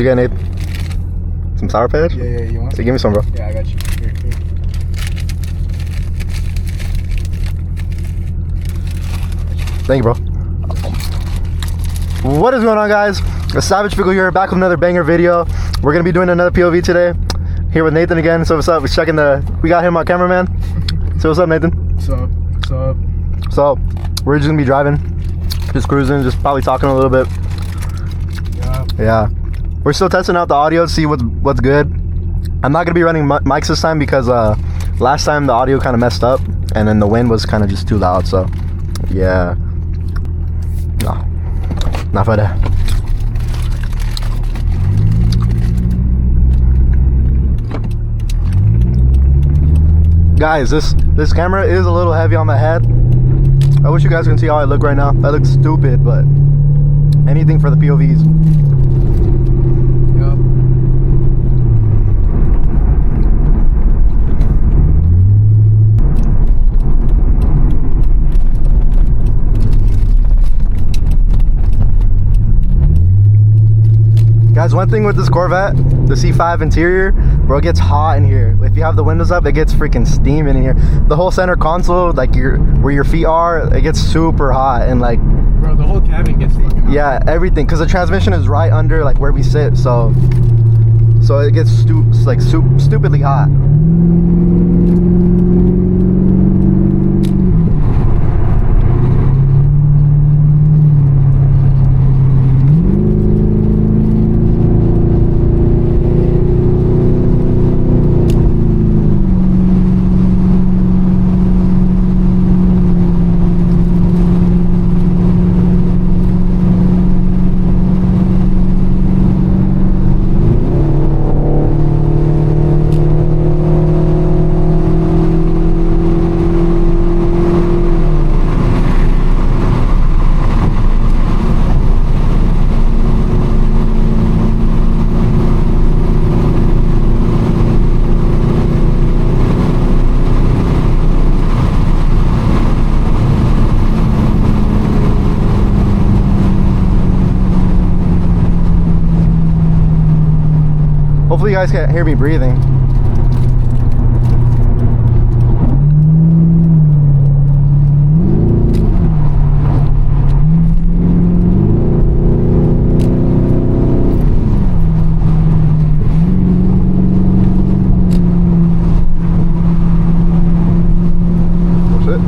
you get, Nate? Some Sour Patch? Yeah, you want some? Give me some, bro. Yeah, I got you. Here. Thank you, bro. What is going on, guys? It's Savage Pickle here, back with another banger video. We're gonna be doing another POV today. Here with Nathan again. So what's up? We got him, our cameraman. So what's up, Nathan? What's up? So we're just gonna be driving, just cruising, just probably talking a little bit. Yeah. We're still testing out the audio to see what's good. I'm not gonna be running mics this time because last time the audio kind of messed up, and then the wind was kind of just too loud. So yeah. No. Not for that. Guys, this camera is a little heavy on my head. I wish you guys can see how I look right now. I look stupid, but anything for the POVs. Yup. Guys, one thing with this Corvette, the C5 interior, bro, it gets hot in here. If you have the windows up, it gets freaking steaming in here. The whole center console, like where your feet are, it gets super hot, and like, Bro, the whole cabin gets fucking hot. Yeah, everything, because the transmission is right under like where we sit, so it gets stupidly hot. Hopefully you guys can't hear me breathing. That's it.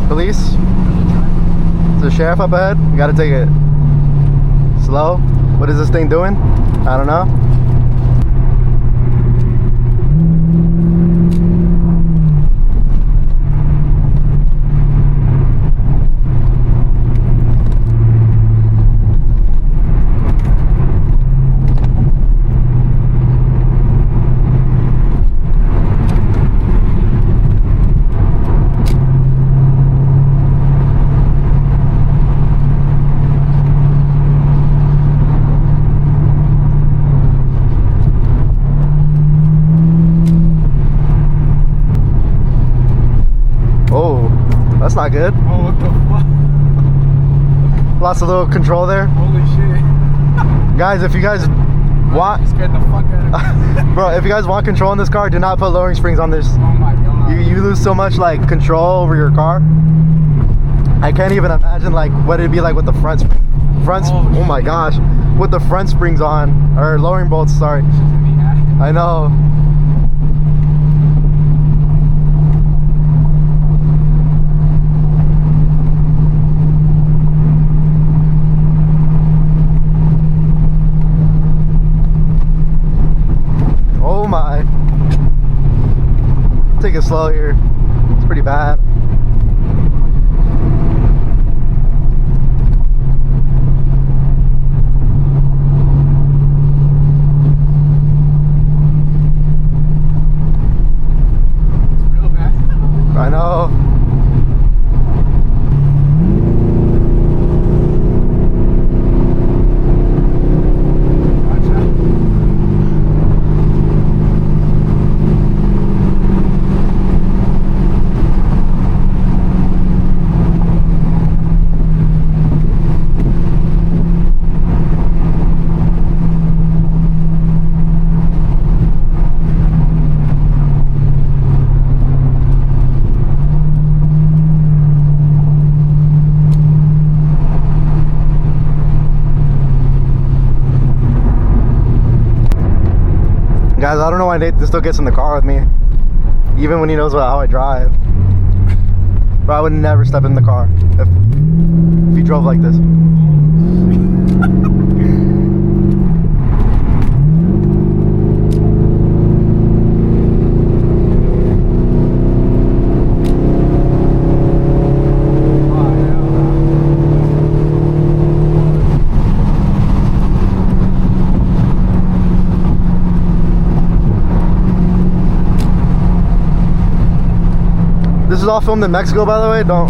Police? There's a sheriff up ahead. We gotta take it slow. What is this thing doing? I don't know. That's not good. Oh, what the fuck? Lost a little control there. Holy shit. Guys, if you guys want... You scared the fuck out of me. Bro, if you guys want control in this car, do not put lowering springs on this. Oh my god. You lose so much like control over your car. I can't even imagine like what it'd be like with the front oh my gosh, with the front springs on, or lowering bolts, sorry. I know. Oh my. Take it slow here. It's pretty bad. It's real bad. I know. Guys, I don't know why Nathan still gets in the car with me, even when he knows how I drive. Bro, I would never step in the car if he drove like this. This is all filmed in Mexico, by the way. Don't.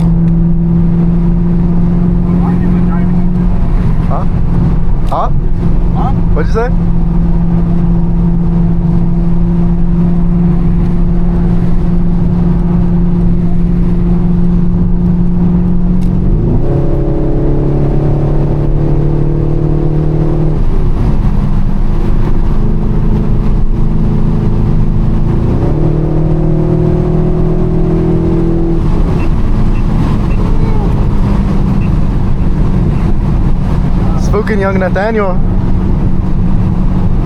Huh? Huh? Huh? What'd you say? Spooking young Nathaniel.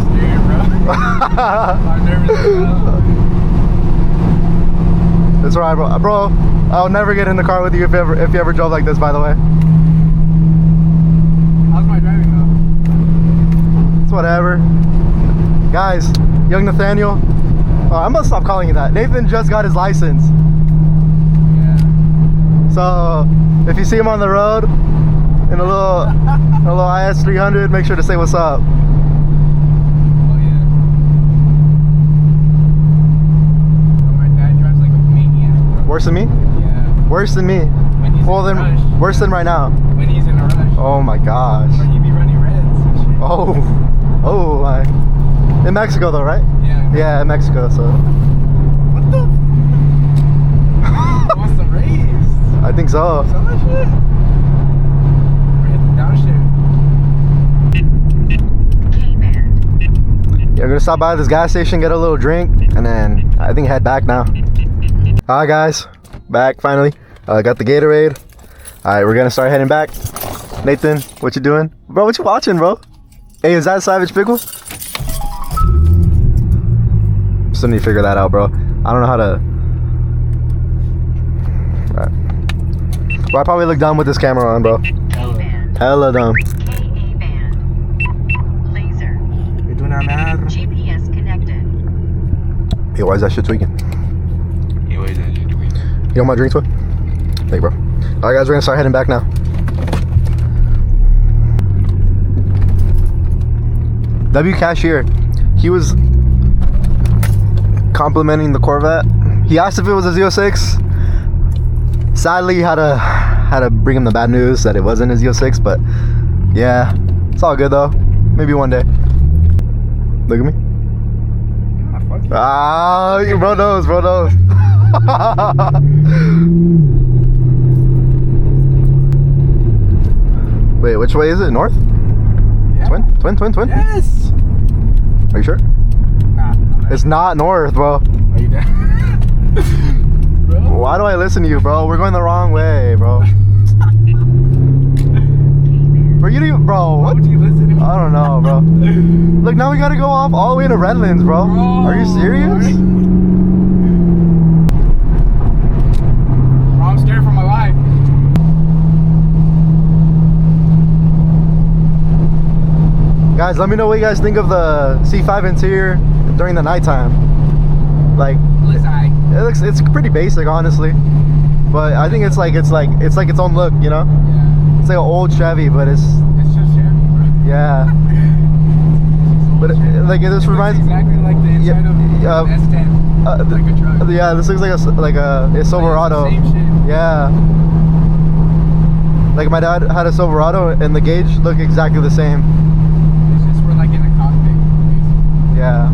Scared, bro. I'm nervous. It's alright, bro. I'll never get in the car with you if you ever drove like this. By the way, How's my driving though? it's whatever. Guys, young Nathaniel. Oh, I'm gonna stop calling you that. Nathan just got his license. Yeah. So if you see him on the road in a little IS 300, make sure to say what's up. Oh yeah. But my dad drives like a maniac, bro. Worse than me? Yeah. Worse than me. When he's Well, in a then rush. worse than right now. When he's in a rush. Oh my gosh. Or he'd be running reds and shit. Oh my. In Mexico though, right? Yeah. Yeah, in Mexico. So What the? Wants to race. I think so. Some that shit. We're hitting downshift. Yeah, we're gonna stop by this gas station, get a little drink, and then I think head back now. Alright guys, back finally. Got the Gatorade. Alright, we're gonna start heading back. Nathan, what you doing? Bro, what you watching, bro? Hey, is that Savage Pickle? Still need to figure that out, bro. I don't know how to... Alright. Well, I probably look dumb with this camera on, bro. Hella dumb. GPS connected. Hey, why is that shit tweaking? You want my drink, twin? Thank you, bro. Alright guys, we're gonna start heading back now. W Cashier, he was complimenting the Corvette. He asked if it was a Z06. Sadly, had to bring him the bad news that it wasn't a Z06, but yeah, it's all good though. Maybe one day. Look at me. Ah, bro knows, bro knows. Wait, which way is it? North? Yeah. Twin? Yes. Are you sure? Nah. I'm not. It's not north, bro. Are you down? Bro. Why do I listen to you, bro? We're going the wrong way, bro. Bro, you do, bro. Why What? would you listen to me? I don't know, bro. Look, now we gotta go off all the way to Redlands, bro. Are you serious? Bro, I'm scared for my life. Guys, let me know what you guys think of the C5 interior during the nighttime. Like, it's pretty basic, honestly. But I think it's like its own look, you know? Yeah. It's like an old Chevy, but it's It's just Chevy, bro. yeah. But like this It reminds looks exactly like the inside of an S10. Like a truck. yeah, this looks like a Silverado. Same shit. Yeah. Like my dad had a Silverado and the gauge looked exactly the same. It's just we're like in a cockpit. Yeah.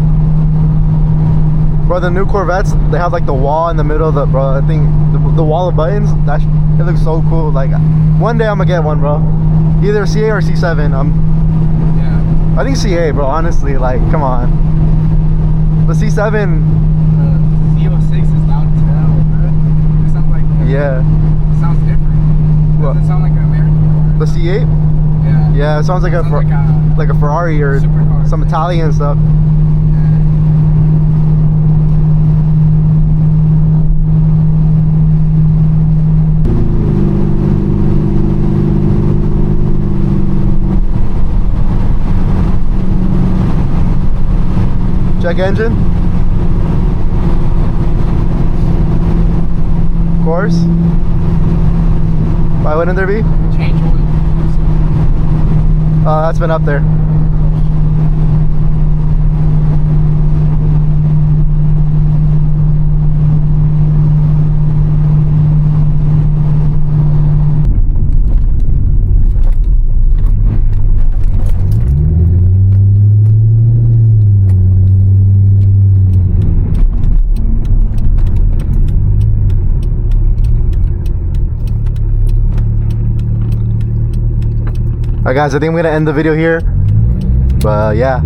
Bro, the new Corvettes, they have like the wall in the middle of the, bro, I think the wall of buttons, it looks so cool. Like one day I'm gonna get one, bro. Either CA or C7. Yeah. I think CA, bro, honestly, like, come on. But C7, Z06 is loud as hell, bro. It sounds like yeah. It sounds different. What? Doesn't sound like an American car. The C8? Yeah. Yeah, it sounds like Sounds like a Ferrari or supercar. some Italian stuff. Yeah. Check engine. Of course. Why wouldn't there be? Change oil. That's been up there. Alright guys, I think I'm gonna end the video here. But yeah.